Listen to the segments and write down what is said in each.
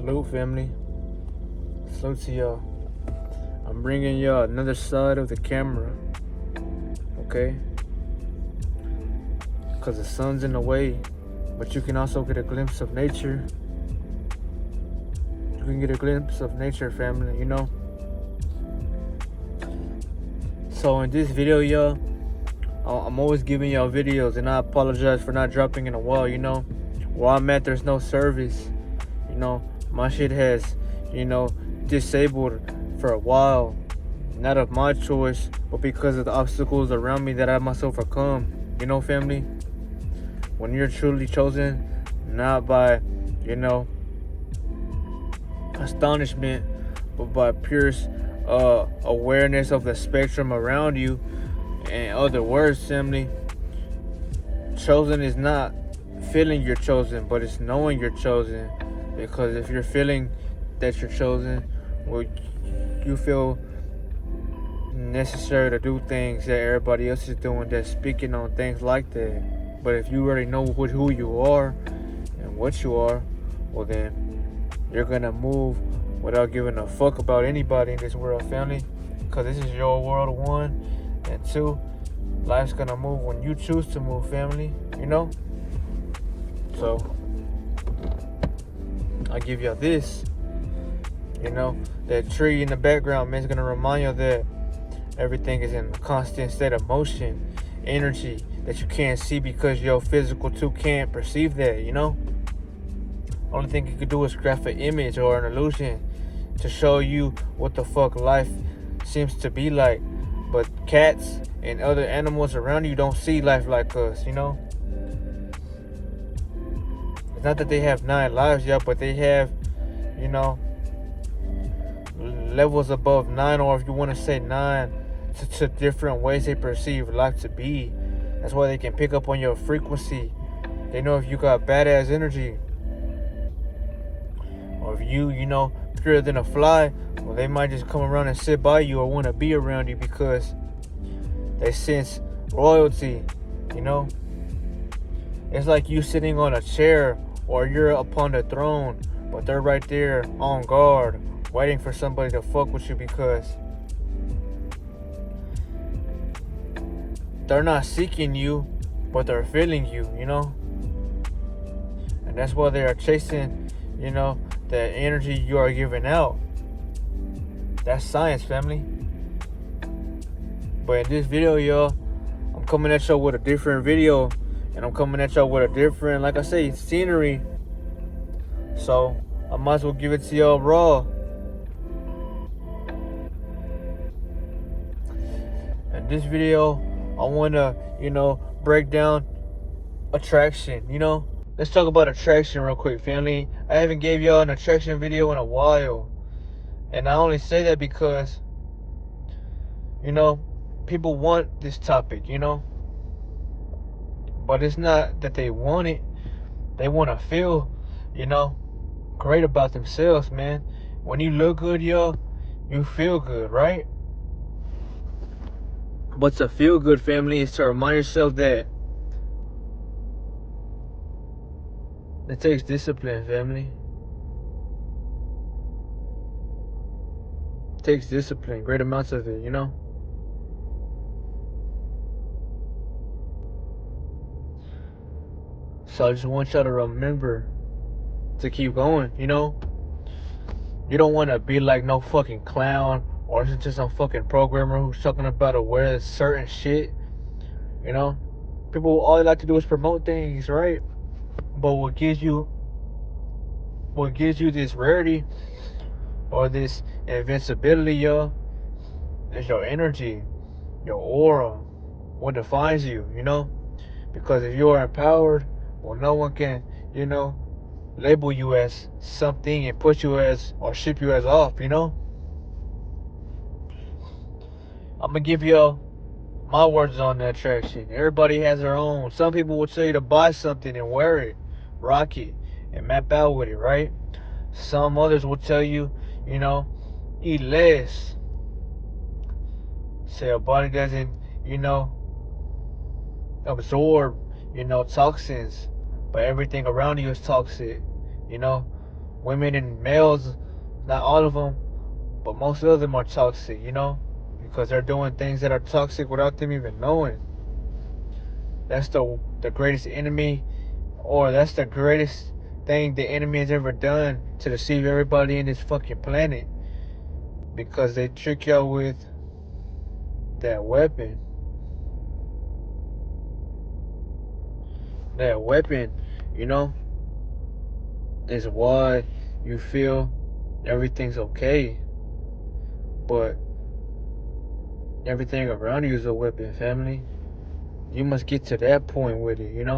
Salute, family. Salute to y'all. I'm bringing y'all another side of the camera, okay? Because the sun's in the way, but you can also get a glimpse of nature. You can get a glimpse of nature, family, So in this video, y'all, I'm always giving y'all videos, and I apologize for not dropping in a while, Where I'm at, there's no service. My shit has, disabled for a while. Not of my choice, but because of the obstacles around me that I must overcome. Family? When you're truly chosen, not by, astonishment, but by pure awareness of the spectrum around you. In other words, family, chosen is not feeling you're chosen, but it's knowing you're chosen. Because if you're feeling that you're chosen, well, you feel necessary to do things that everybody else is doing, that's speaking on things like that. But if you already know who you are and what you are, well then you're gonna move without giving a fuck about anybody in this world, family. Because this is your world, one, and two, life's gonna move when you choose to move, family. So I give y'all this. That tree in the background, man, is gonna remind you that everything is in a constant state of motion, energy that you can't see because your physical too can't perceive that. Only thing you could do is craft an image or an illusion to show you what the fuck life seems to be like. But cats and other animals around you don't see life like us. It's not that they have 9 lives yet, but they have, levels above 9, or if you want to say 9, to different ways they perceive life to be. That's why they can pick up on your frequency. They know if you got badass energy, or if you, pure than a fly, well, they might just come around and sit by you or want to be around you because they sense royalty. It's like you sitting on a chair or you're upon the throne, but they're right there on guard, waiting for somebody to fuck with you because they're not seeking you, but they're feeling you, And that's why they are chasing, the energy you are giving out. That's science, family. But in this video, y'all, I'm coming at y'all with a different video. And I'm coming at y'all with a different, like I say, scenery. So I might as well give it to y'all raw. In this video, I want to, break down attraction. Let's talk about attraction real quick, family. I haven't gave y'all an attraction video in a while. And I only say that because, people want this topic, But it's not that they want it. They want to feel, great about themselves, man. When you look good, y'all, you feel good, right? But to feel good, family, is to remind yourself that it takes discipline, family. It takes discipline, great amounts of it, So I just want y'all to remember to keep going, You don't want to be like no fucking clown or just some fucking programmer who's talking about to wear certain shit, People, all they like to do is promote things, right? But what gives you this rarity or this invincibility, y'all, is your energy, your aura, what defines you, Because if you are empowered, well, no one can, label you as something and put you as, or ship you as off, I'm gonna give y'all my words on the attraction. Everybody has their own. Some people will tell you to buy something and wear it, rock it, and map out with it, right? Some others will tell you, eat less. Say your body doesn't, absorb, toxins, but everything around you is toxic, women and males, not all of them, but most of them are toxic, because they're doing things that are toxic without them even knowing. That's the greatest enemy, or that's the greatest thing the enemy has ever done to deceive everybody in this fucking planet, because they trick y'all with that weapon. That weapon, you know, is why you feel everything's okay, but everything around you is a weapon, family. You must get to that point with it.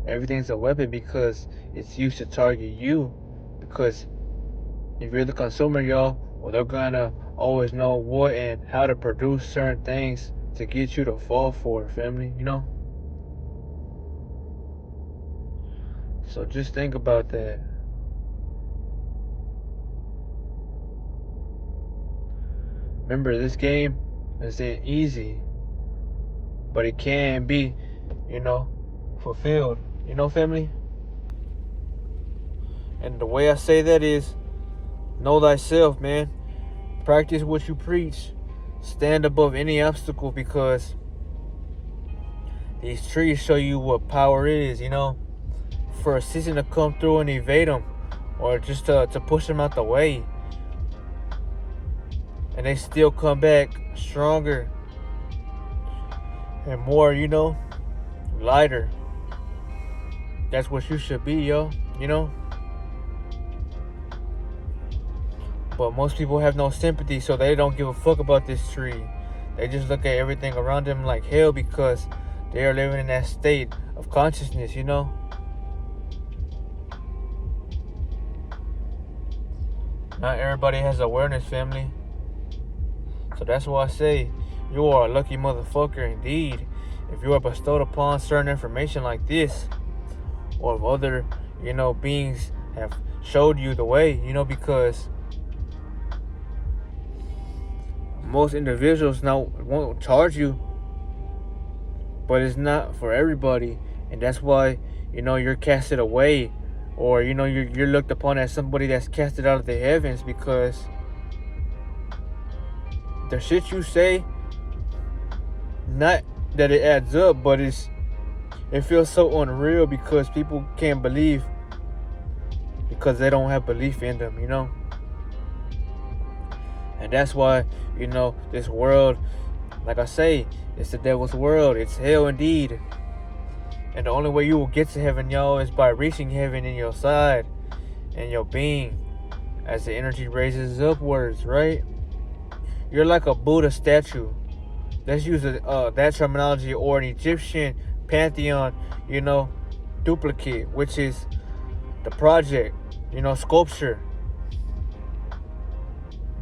Everything's a weapon because it's used to target you. Because if you're the consumer, y'all, well, they're gonna always know what and how to produce certain things to get you to fall for it, family. So just think about that. Remember, this game isn't easy, but it can be, you know, fulfilled. Family? And the way I say that is know thyself, man. Practice what you preach. Stand above any obstacle because these trees show you what power is. For a season to come through and evade them or just to push them out the way. And they still come back stronger and more, lighter. That's what you should be, yo. But most people have no sympathy, so they don't give a fuck about this tree. They just look at everything around them like hell because they are living in that state of consciousness. Not everybody has awareness, family. So that's why I say you are a lucky motherfucker indeed if you are bestowed upon certain information like this, or if other, beings have showed you the way, because most individuals now won't charge you, but it's not for everybody, and that's why you're casted away, or you're looked upon as somebody that's casted out of the heavens, because the shit you say, not that it adds up, but it feels so unreal because people can't believe because they don't have belief in them. And that's why, this world, like I say, it's the devil's world. It's hell indeed. And the only way you will get to heaven, y'all, is by reaching heaven in your side and your being as the energy raises upwards, right? You're like a Buddha statue. Let's use that terminology, or an Egyptian pantheon, duplicate, which is the project, sculpture.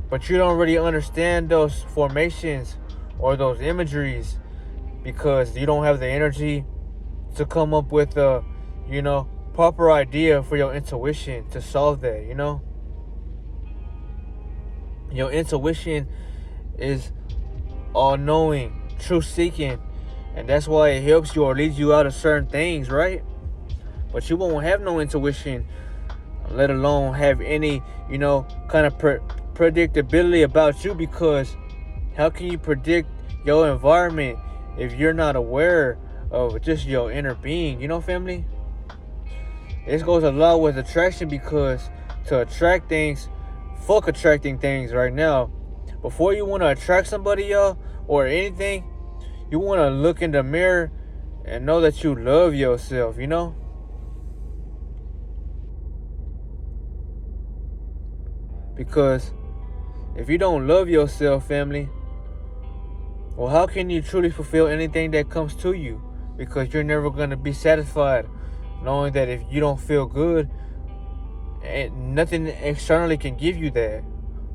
But you don't really understand those formations or those imageries because you don't have the energy to come up with a, proper idea for your intuition to solve that, Your intuition is all-knowing, truth-seeking, and that's why it helps you or leads you out of certain things, right? But you won't have no intuition, let alone have any, kind of predictability about you, because how can you predict your environment if you're not aware of just your inner being, family? This goes a lot with attraction, because to attract things, fuck attracting things right now. Before you want to attract somebody, y'all, or anything, you want to look in the mirror and know that you love yourself, Because if you don't love yourself, family, well, how can you truly fulfill anything that comes to you? Because you're never going to be satisfied knowing that if you don't feel good, and nothing externally can give you that.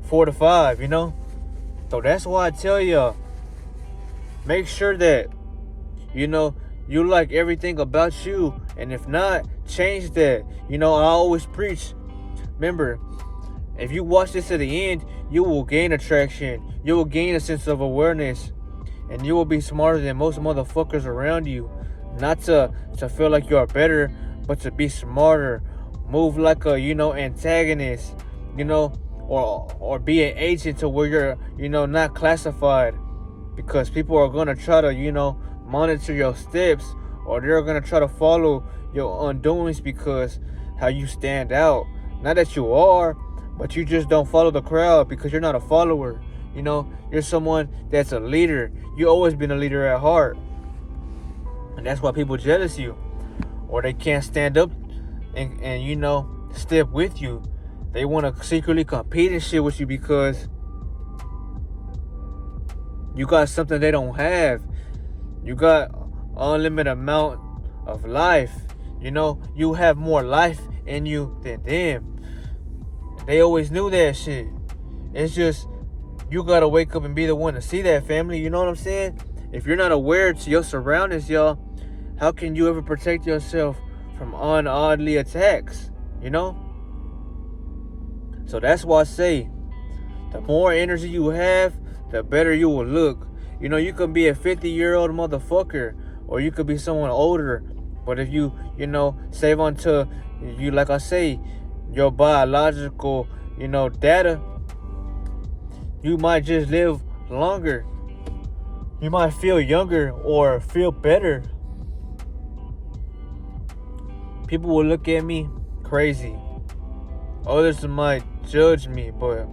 4 to 5, So that's why I tell y'all, make sure that, you like everything about you. And if not, change that. I always preach. Remember, if you watch this to the end, you will gain attraction. You will gain a sense of awareness. And you will be smarter than most motherfuckers around you. Not to feel like you are better, but to be smarter, move like a, antagonist, or be an agent to where you're, not classified, because people are gonna try to, monitor your steps, or they're gonna try to follow your undoings because how you stand out. Not that you are, but you just don't follow the crowd because you're not a follower. You're someone that's a leader. You always been a leader at heart, and that's why people jealous you, or they can't stand up and step with you. They want to secretly compete and shit with you because you got something they don't have. You got unlimited amount of life. You have more life in you than them. They always knew that shit. It's just you gotta wake up and be the one to see that, family. You know what I'm saying? If you're not aware to your surroundings, y'all, how can you ever protect yourself from ungodly attacks? So that's why I say, the more energy you have, the better you will look. You can be a 50-year-old motherfucker, or you could be someone older. But if you, save onto you, like I say, your biological, data, you might just live longer. You might feel younger or feel better. People will look at me crazy. Others might judge me, but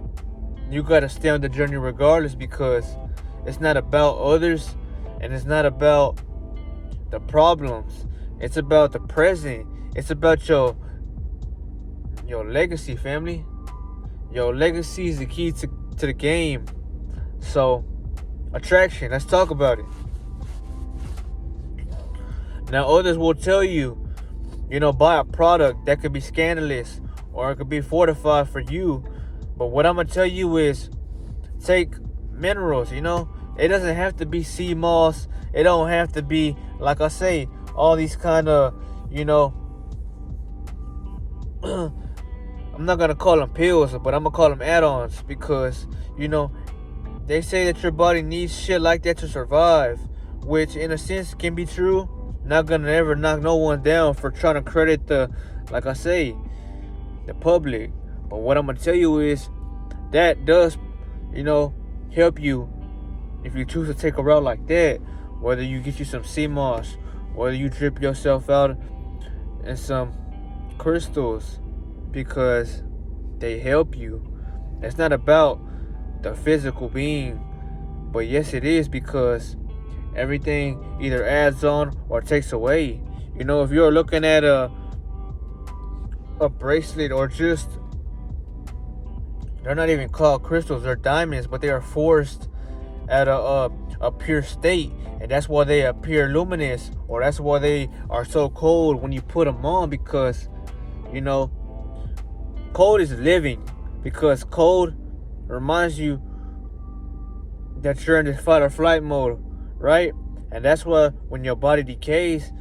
you gotta stay on the journey regardless, because it's not about others and it's not about the problems. It's about the present. It's about your legacy, family. Your legacy is the key to the game. So, attraction, let's talk about it. Now, others will tell you, buy a product that could be scandalous or it could be fortified for you. But what I'm going to tell you is take minerals, It doesn't have to be sea moss. It don't have to be, like I say, all these kind of, I'm not going to call them pills, but I'm going to call them add-ons, because, they say that your body needs shit like that to survive, which in a sense can be true. Not going to ever knock no one down for trying to credit the public. But what I'm going to tell you is that does, help you if you choose to take a route like that. Whether you get you some sea moss, whether you drip yourself out in some crystals, because they help you. It's not about the physical being, but yes it is, because everything either adds on or takes away. If you're looking at a bracelet, or just, they're not even called crystals, they're diamonds, but they are forced at a pure state, and that's why they appear luminous, or that's why they are so cold when you put them on, because cold is living, because cold reminds you that you're in this fight or flight mode, right? And that's why when your body decays,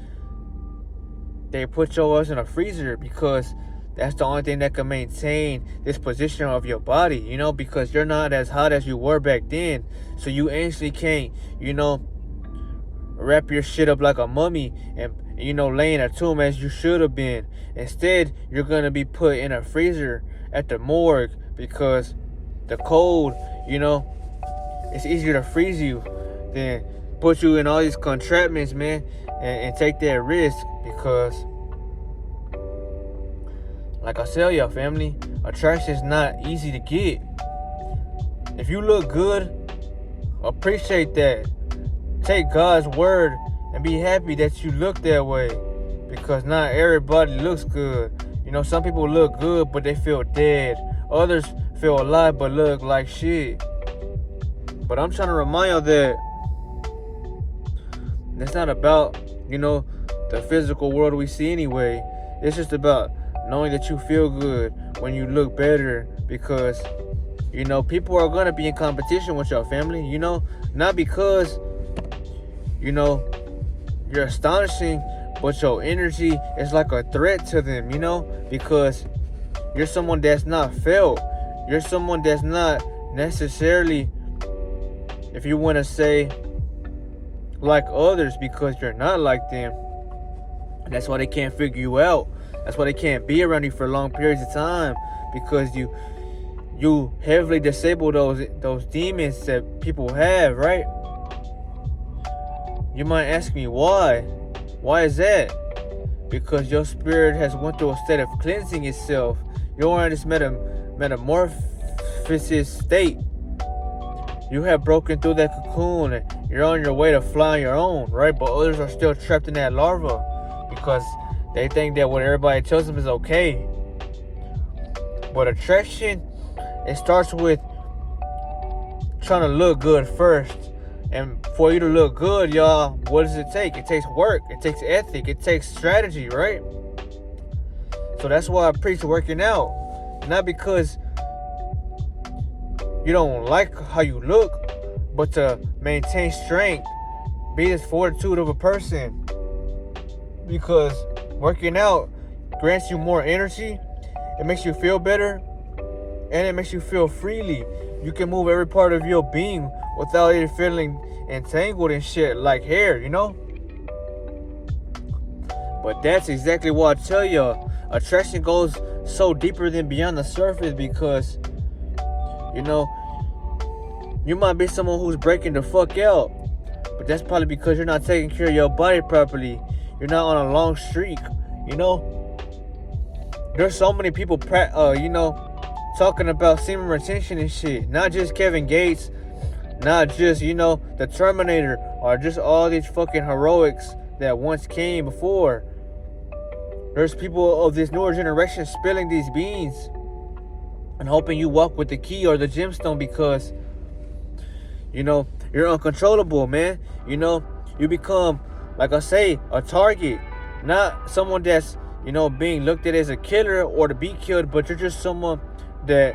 they put your ass in a freezer, because that's the only thing that can maintain this position of your body, because you're not as hot as you were back then. So you actually can't, wrap your shit up like a mummy and, lay in a tomb as you should have been. Instead, you're going to be put in a freezer at the morgue, because the cold, it's easier to freeze you than put you in all these contraptions, man, and take that risk, because like I tell y'all, family, attraction is not easy to get. If you look good, appreciate that. Take God's word and be happy that you look that way, because not everybody looks good. Some people look good but they feel dead. Others feel alive but look like shit. But I'm trying to remind y'all that it's not about, the physical world we see anyway. It's just about knowing that you feel good when you look better, because people are gonna be in competition with your family, not because you're astonishing, but your energy is like a threat to them, because you're someone that's not felt. You're someone that's not necessarily, if you want to say, like others, because you're not like them. And that's why they can't figure you out. That's why they can't be around you for long periods of time, because you heavily disable those demons that people have, right? You might ask me why. Why is that? Because your spirit has went through a state of cleansing itself. You're in this metamorphosis state. You have broken through that cocoon and you're on your way to fly on your own, right? But others are still trapped in that larva because they think that what everybody tells them is okay. But attraction, it starts with trying to look good first. And for you to look good, y'all, what does it take? It takes work. It takes ethic. It takes strategy, right? So that's why I preach working out. Not because you don't like how you look, but to maintain strength, be this fortitude of a person. Because working out grants you more energy, it makes you feel better, and it makes you feel freely. You can move every part of your being without it feeling entangled and shit like hair, you know? But that's exactly what I tell y'all. Attraction goes so deeper than beyond the surface because, you know, you might be someone who's breaking the fuck out, but that's probably because you're not taking care of your body properly. You're not on a long streak, you know? There's so many people, talking about semen retention and shit. Not just Kevin Gates, not just, the Terminator, or just all these fucking heroics that once came before. There's people of this newer generation spilling these beans and hoping you walk with the key or the gemstone because, you're uncontrollable, man. You become, like I say, a target. Not someone that's, being looked at as a killer or to be killed, but you're just someone that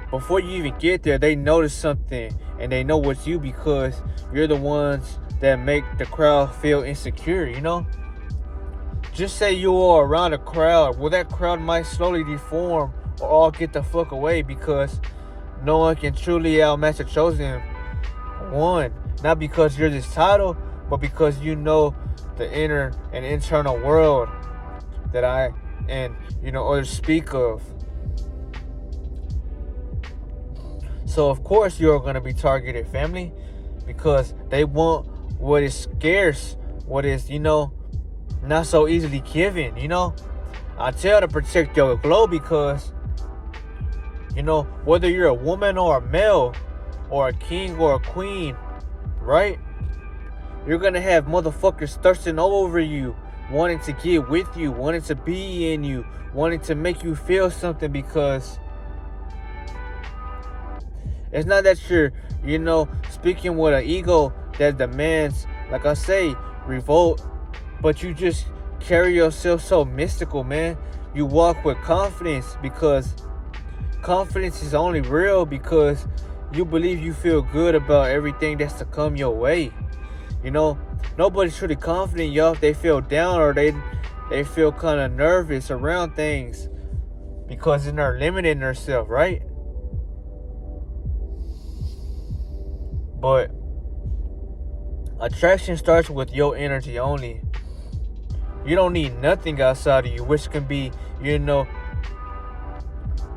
before you even get there, they notice something and they know it's you because you're the ones that make the crowd feel insecure, Just say you are around a crowd. Well, that crowd might slowly deform or all get the fuck away because no one can truly outmatch a chosen one. Not because you're this title, but because you know the inner and internal world that I and others speak of. So of course you're gonna be targeted, family, because they want what is scarce, what is not so easily given. I tell to protect your glow because whether you're a woman or a male or a king or a queen, right? You're gonna have motherfuckers thirsting all over you, wanting to get with you, wanting to be in you, wanting to make you feel something because it's not that you're, speaking with an ego that demands, like I say, revolt, but you just carry yourself so mystical, man. You walk with confidence because confidence is only real because you believe you feel good about everything that's to come your way. Nobody's truly confident, y'all, if they feel down or they feel kind of nervous around things because they're limiting themselves, right? But attraction starts with your energy only. You don't need nothing outside of you, which can be,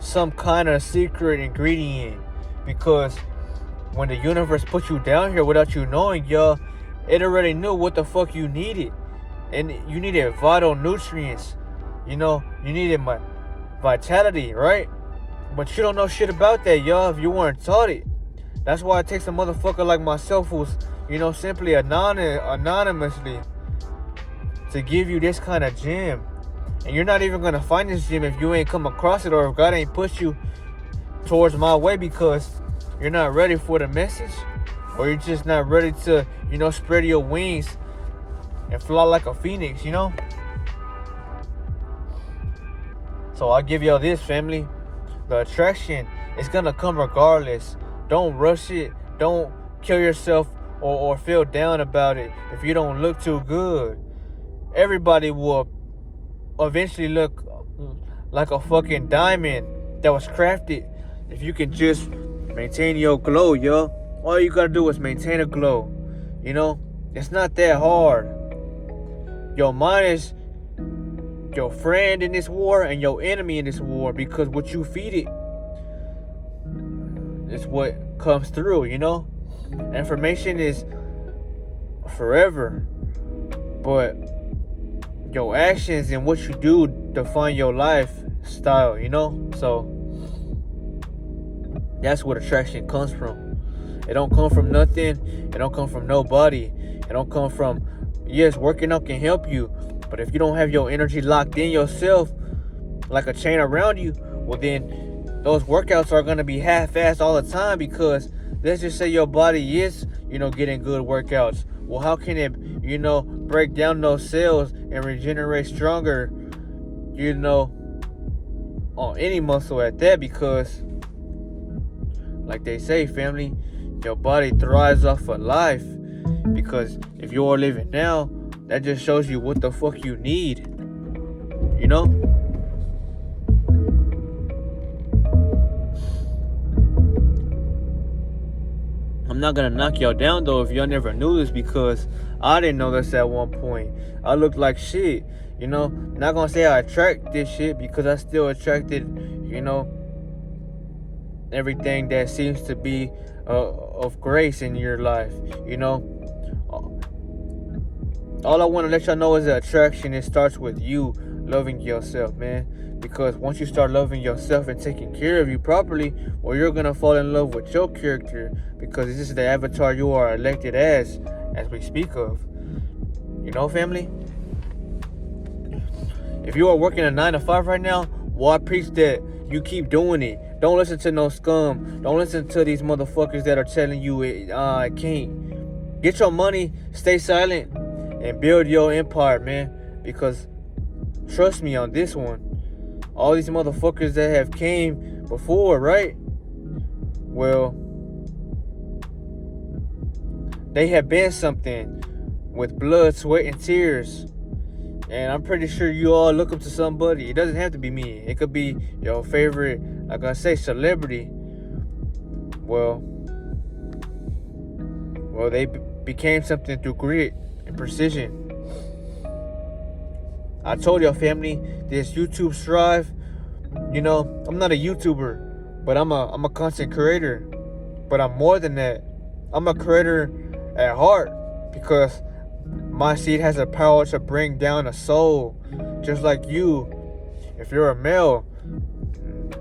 some kind of secret ingredient. Because when the universe put you down here without you knowing, y'all, it already knew what the fuck you needed. And you needed vital nutrients. You needed my vitality, right? But you don't know shit about that, y'all, if you weren't taught it. That's why it takes a motherfucker like myself who's, simply anonymously to give you this kind of gem. And you're not even going to find this gem if you ain't come across it or if God ain't pushed you towards my way because you're not ready for the message or you're just not ready to, spread your wings and fly like a phoenix, So I'll give y'all this, family. The attraction is going to come regardless. Don't rush it. Don't kill yourself or feel down about it if you don't look too good. Everybody will eventually look like a fucking diamond that was crafted if you can just maintain your glow, yo. All you gotta do is maintain a glow. It's not that hard. Your mind is your friend in this war and your enemy in this war, because what you feed it is what comes through, you know? Information is forever, but your actions and what you do define your lifestyle, you know? So that's where attraction comes from. It don't come from nothing. It don't come from nobody. It don't come from, yes, working out can help you, but if you don't have your energy locked in yourself like a chain around you, well then those workouts are going to be half-assed all the time, because let's just say your body is, getting good workouts. Well, how can it, break down those cells and regenerate stronger, on any muscle at that? Because like they say, family, your body thrives off of life. Because if you are living now, that just shows you what the fuck you need. You know? I'm not gonna knock y'all down though if y'all never knew this, because I didn't know this at one point. I looked like shit. Not gonna say I attract this shit, because I still attracted, everything that seems to be of grace in your life. All I want to let y'all know is that attraction, it starts with you loving yourself, man. Because once you start loving yourself and taking care of you properly, well, you're gonna fall in love with your character, because this is the avatar you are elected as we speak of. Family? If you are working a 9 to 5 right now, well, I preach that you keep doing it. Don't listen to no scum. Don't listen to these motherfuckers that are telling you I can't. Get your money, stay silent, and build your empire, man. Because trust me on this one, all these motherfuckers that have came before, right? Well, they have been something with blood, sweat, and tears. And I'm pretty sure you all look up to somebody. It doesn't have to be me. It could be your favorite, like I say, celebrity. Well, they became something through grit and precision. I told y'all, family, this YouTube strive, I'm not a YouTuber, but I'm a content creator. But I'm more than that. I'm a creator at heart, because my seed has the power to bring down a soul, just like you. If you're a male,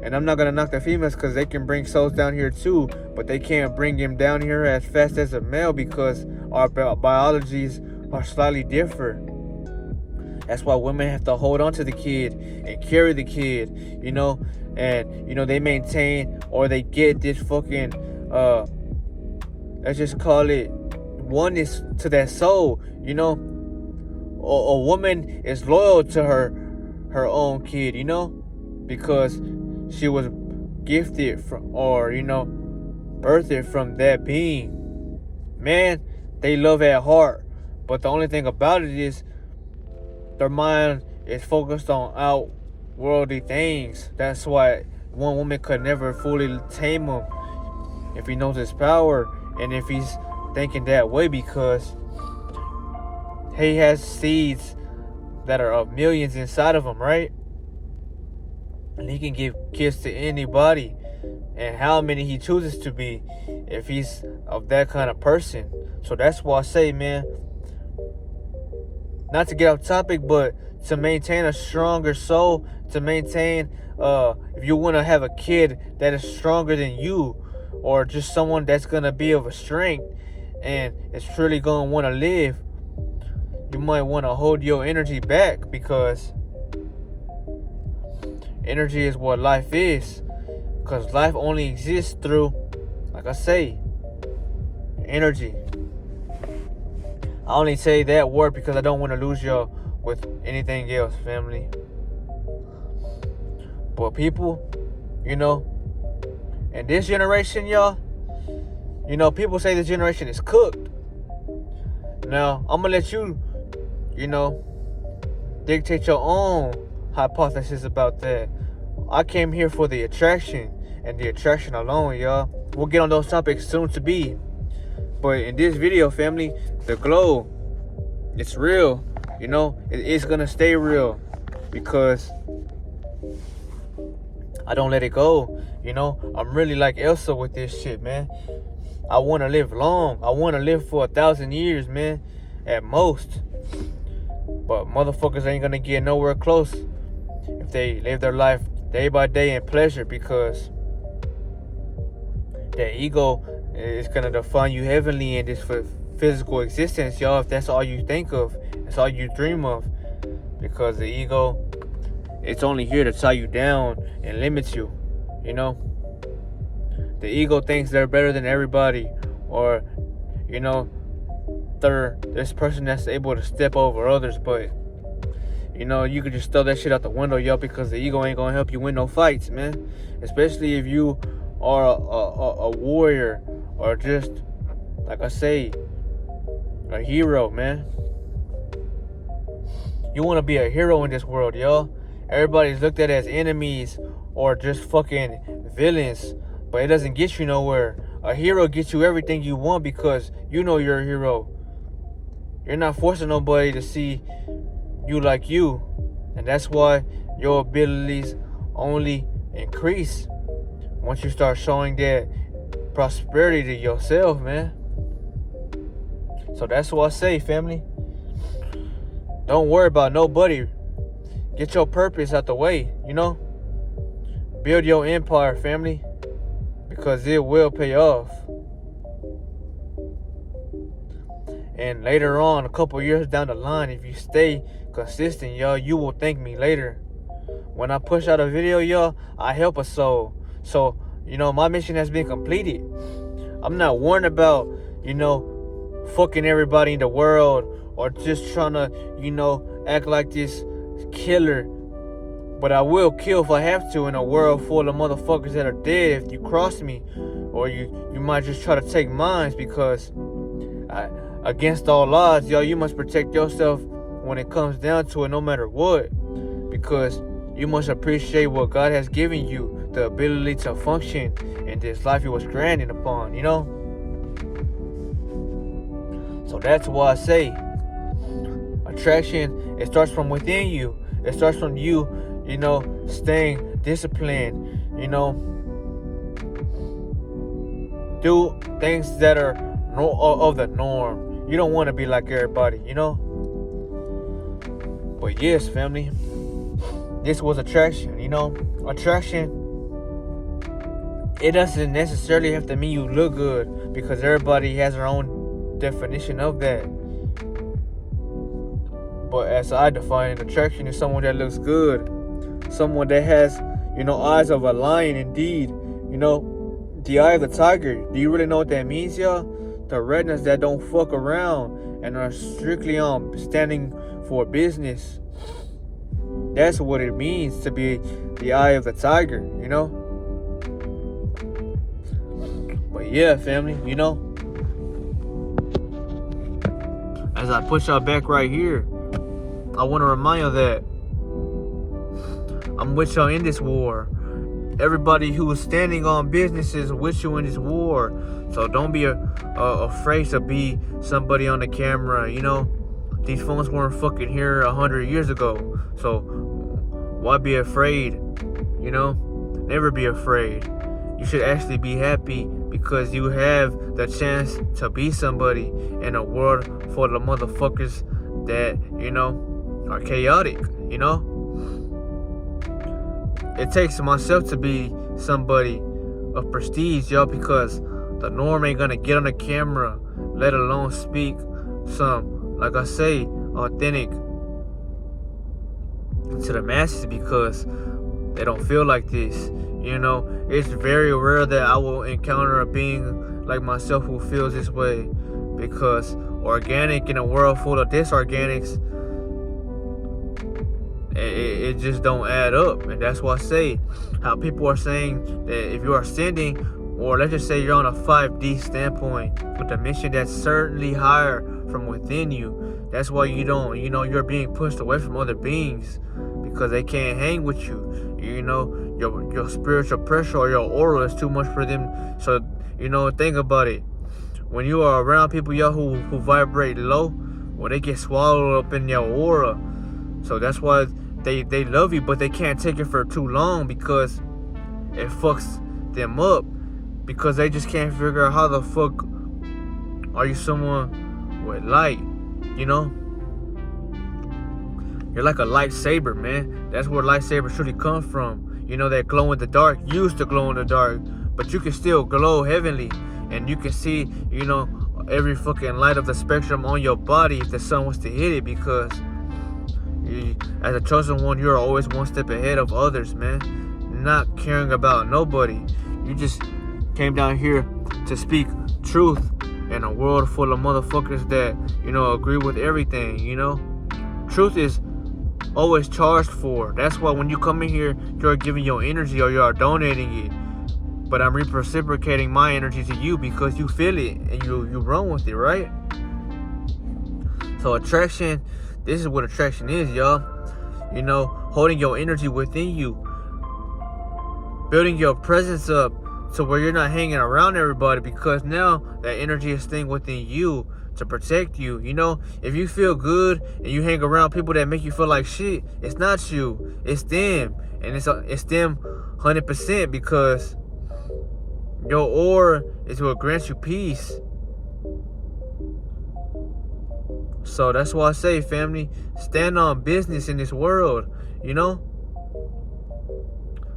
and I'm not gonna knock the females, because they can bring souls down here too, but they can't bring them down here as fast as a male, because our biologies are slightly different. That's why women have to hold on to the kid and carry the kid, and they maintain, or they get this fucking let's just call it oneness to that soul. A woman is loyal to her own kid, because she was gifted from, or birthed from that being. Man, they love at heart, but the only thing about it is their mind is focused on outworldly things. That's why one woman could never fully tame him if he knows his power, and if he's thinking that way, because he has seeds that are of millions inside of him, right? And he can give kids to anybody, and how many he chooses to be, if he's of that kind of person. So that's why I say, man, not to get off topic, but to maintain a stronger soul, to maintain, if you want to have a kid that is stronger than you, or just someone that's going to be of a strength and is truly going to want to live, you might want to hold your energy back, because energy is what life is. Because life only exists through, like I say, energy. I only say that word because I don't want to lose y'all with anything else, family. But people, in this generation, y'all, people say this generation is cooked. Now, I'm going to let you, dictate your own hypothesis about that. I came here for the attraction, and the attraction alone, y'all. We'll get on those topics soon to be. But in this video, family, the glow, it's real. It's going to stay real. because I don't let it go. I'm really like Elsa with this shit, man. I want to live long. I want to live for 1,000 years, man, at most. But motherfuckers ain't gonna get nowhere close if they live their life day by day in pleasure, because the ego is gonna define you heavenly in this physical existence, y'all. If that's all you think of, that's all you dream of, because the ego, it's only here to tie you down and limit you. The ego thinks they're better than everybody, or they're this person that's able to step over others. But you could just throw that shit out the window, yo, because the ego ain't gonna help you win no fights, man. Especially if you are a warrior, or just, like I say, a hero, man. You want to be a hero in this world, yo. Everybody's looked at as enemies or just fucking villains, but it doesn't get you nowhere. A hero gets you everything you want because you know you're a hero. You're not forcing nobody to see you like you, and that's why your abilities only increase once you start showing that prosperity to yourself, man. So that's what I say, family. Don't worry about nobody. Get your purpose out the way, Build your empire, family, because it will pay off. And later on, a couple years down the line, if you stay consistent, y'all, you will thank me later. When I push out a video, y'all, I help a soul. So, my mission has been completed. I'm not worrying about, fucking everybody in the world, or just trying to, act like this killer. But I will kill if I have to in a world full of motherfuckers that are dead if you cross me. Or you might just try to take mine, because against all odds, y'all, you must protect yourself when it comes down to it, no matter what. Because you must appreciate what God has given you, the ability to function in this life He was granted upon, So that's why I say, attraction, it starts from within you. It starts from you, staying disciplined, do things that are of the norm. You don't want to be like everybody, But yes, family, this was attraction, Attraction, it doesn't necessarily have to mean you look good, because everybody has their own definition of that. But as I define it, attraction is someone that looks good, someone that has, eyes of a lion indeed, the eye of the tiger. Do you really know what that means, y'all? The retinas that don't fuck around and are strictly standing for business. That's what it means to be the eye of the tiger, But yeah, family, as I put y'all back right here, I want to remind you that I'm with y'all in this war. Everybody who is standing on business is with you in this war. So don't be afraid to be somebody on the camera, These phones weren't fucking here 100 years ago. So why be afraid, Never be afraid. You should actually be happy, because you have the chance to be somebody in a world full of motherfuckers that, are chaotic, It takes myself to be somebody of prestige, y'all, because the norm ain't gonna get on the camera, let alone speak some, like I say, authentic to the masses, because they don't feel like this. It's very rare that I will encounter a being like myself who feels this way, because organic in a world full of disorganics, it just don't add up. And that's why I say, how people are saying that if you are ascending, or let's just say you're on a 5D standpoint with a mission that's certainly higher from within you, that's why you don't, you're being pushed away from other beings, because they can't hang with you. Your spiritual pressure or your aura is too much for them. So, think about it. When you are around people, y'all, who vibrate low, well, they get swallowed up in your aura. So that's why they love you, but they can't take it for too long because it fucks them up, because they just can't figure out how the fuck are you someone with light, you know? You're like a lightsaber, man. That's where lightsabers truly come from. You know, that glow in the dark used to glow in the dark, but you can still glow heavenly, and you can see, you know, every fucking light of the spectrum on your body if the sun was to hit it, because as a chosen one, you're always one step ahead of others, man. Not caring about nobody. You just came down here to speak truth in a world full of motherfuckers that, you know, agree with everything, you know. Truth is always charged for. That's why when you come in here, you're giving your energy or you're donating it. But I'm reciprocating my energy to you because you feel it and you run with it, right? So attraction, this is what attraction is, y'all. You know, holding your energy within you, building your presence up to where you're not hanging around everybody, because now that energy is staying within you to protect you. You know, if you feel good and you hang around people that make you feel like shit, it's not you, it's them. And it's them 100%, because your aura is what grants you peace. So that's why I say, family, stand on business in this world, you know?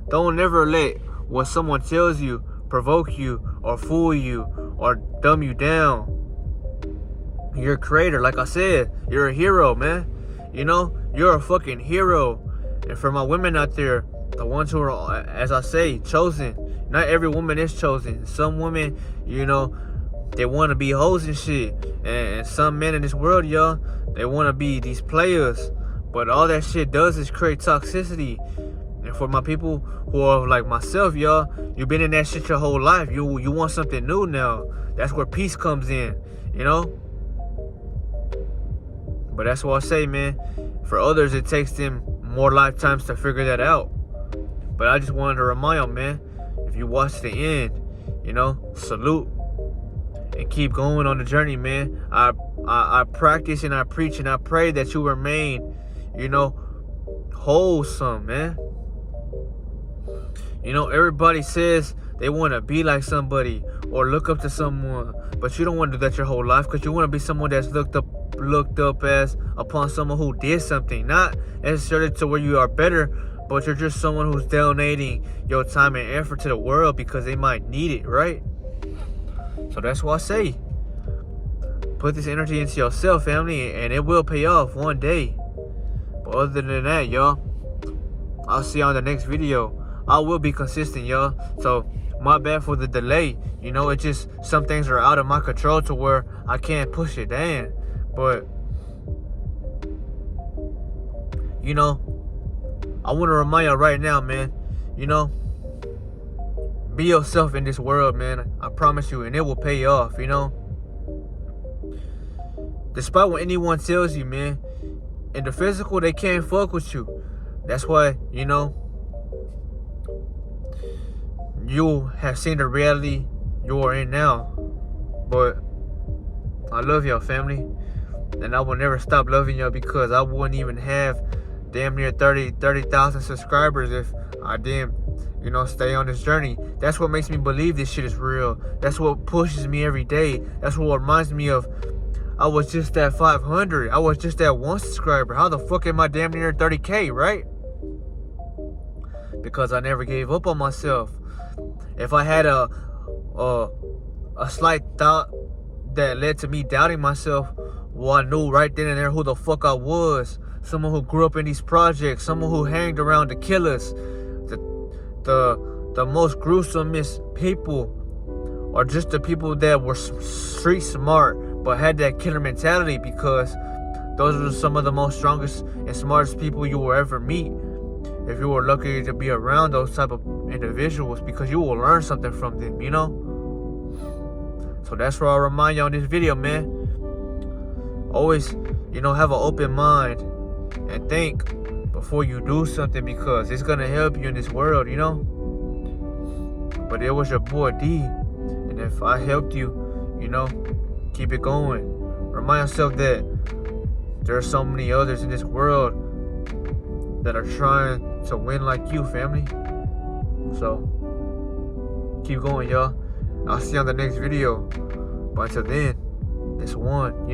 Don't ever let what someone tells you provoke you or fool you or dumb you down. You're a creator, like I said. You're a hero, man. You know, you're a fucking hero. And for my women out there, the ones who are, as I say, chosen. Not every woman is chosen. Some women, you know, they want to be hoes and shit. And some men in this world, y'all, they want to be these players. But all that shit does is create toxicity. And for my people who are like myself, y'all, you've been in that shit your whole life. You want something new now. That's where peace comes in, you know? But that's what I say, man. For others, it takes them more lifetimes to figure that out. But I just wanted to remind y'all, man, if you watch the end, you know, salute and keep going on the journey, man. I practice and I preach and I pray that you remain, you know, wholesome, man. You know, everybody says they want to be like somebody or look up to someone, but you don't want to do that your whole life, because you want to be someone that's looked up as upon someone who did something, not necessarily to where you are better, but you're just someone who's donating your time and effort to the world because they might need it, right? So that's why I say, put this energy into yourself, family, and it will pay off one day. But other than that, y'all, I'll see you on the next video. I will be consistent, y'all. So my bad for the delay. You know, it just, some things are out of my control to where I can't push it down. But, you know, I want to remind y'all right now, man, you know, be yourself in this world, man. I promise you, and it will pay off, you know. Despite what anyone tells you, man, in the physical, they can't fuck with you. That's why, you know, you have seen the reality you are in now. But I love y'all, family. And I will never stop loving y'all, because I wouldn't even have damn near 30,000 subscribers if I didn't, you know, stay on this journey. That's what makes me believe this shit is real. That's what pushes me every day. That's what reminds me of, I was just at 500. I was just at 1 subscriber. How the fuck am I damn near 30K, right? Because I never gave up on myself. If I had a slight thought that led to me doubting myself, well, I knew right then and there who the fuck I was. Someone who grew up in these projects. Someone who hanged around the killers. The most gruesomest people, or just the people that were street smart but had that killer mentality, because those are some of the most strongest and smartest people you will ever meet. If you were lucky to be around those type of individuals, because you will learn something from them, you know. So that's where I remind you on this video, man. Always, you know, have an open mind and think before you do something, because it's gonna help you in this world, you know. But it was your boy D, and if I helped you, you know, keep it going. Remind yourself that there are so many others in this world that are trying to win like you, family. So keep going, y'all. I'll see you on the next video. But until then, it's one,